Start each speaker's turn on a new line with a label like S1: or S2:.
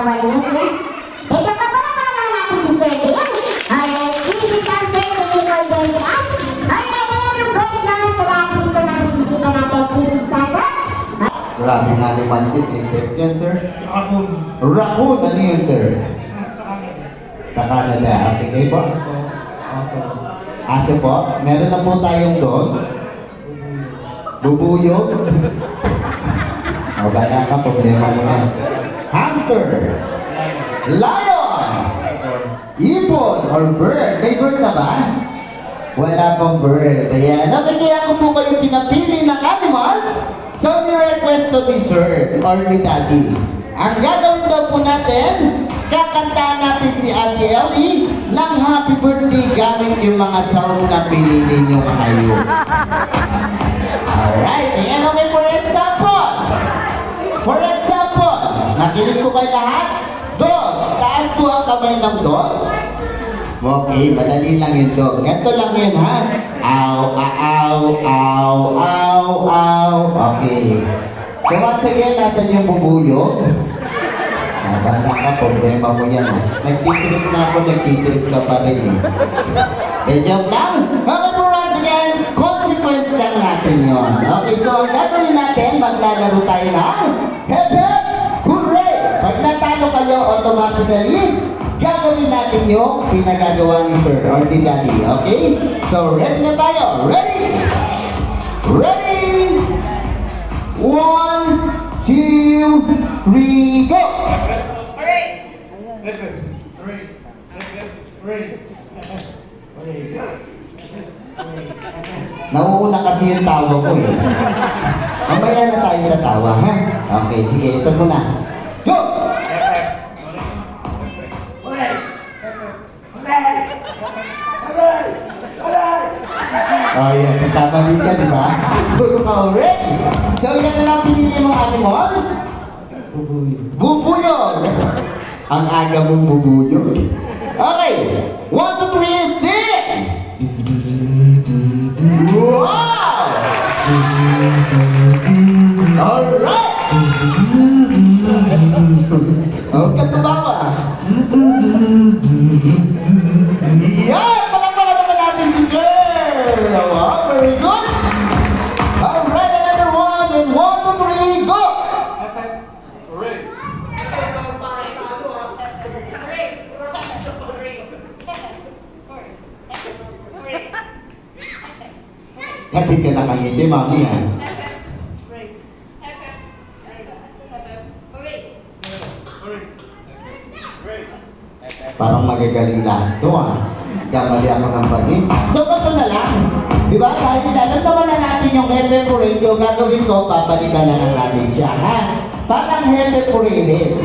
S1: asawa niyo, sir. Teka pa pala naman natin si Sir Dian. Alright, this is our Sir Dian for joining us. Alright, another request naman sa lahat dito na bisita natin. This is Santa.
S2: Grabe nga ni Mansit, except yan, sir.
S3: Raccoon.
S2: Raccoon, ano yun, sir?
S3: Sa Canada.
S2: Sa Canada, okay kayo po? Aso po? Meron na po tayong dog. Bubuyog. O, bala ka, problema mo na. Hamster. Lion. Ibon or bird. May bird na ba? Wala pong bird. Ayan. Okay, kaya ko po kayo pinapili ng animals. So, ni-request to ni Sir or ni Daddy. Ang gagawin daw po natin, kakantaan natin si Ate Ellie ng happy birthday gamit yung mga songs na pinili nyo ngayon. Alright, ayan, okay, for example. For example, nakinig ko kayo lahat. Dog, taas po ang kamay ng dog. Okay, madali lang yung dog. Ganito lang yun, ha? Ow, ow, ow, ow, ow. Okay. So, once again, nasan yung bubuyog? Bala ka, problema mo yan. Nagtitrip na ako, nagtitrip ka pa rin eh. Joke lang. Okay po, once again, consequence lang natin yun. Okay, so ang gagawin natin, maglalaro tayo ng hep hep, hooray! Pag natalo kayo, automatically, gagawin natin yung pinagagawa ni Sir or ni Daddy. Okay? So, ready na tayo. Ready? Ready? 1, 2, 3, go! Nauuna kasi yung tawa ko eh. Mamaya na tayo natawa, ha? Okay, sige, ito muna. Go! Oh, yan. Nagkamali ka, di ba? Puro ka already. So, yan na lang pinili mong animals? Bubuyog. Ang aga mong bubuyog. Okay. 1, 2, 3, sing! Wow! Alright! Huwag ka tumawa. Yan! Palakpakan naman natin si Sir! Wow, very good! Alright, another one! And 1, 2, 3, go! Hindi ka nakangiti, mami, ha? Parang magagaling lahat to, ha? Kamali ako ng panis. So, ito na lang. Di ba? Kahit alam naman na natin yung hepe puree, so gagawin ko, papalitan na lang natin siya, ha? Parang hepe puree rin.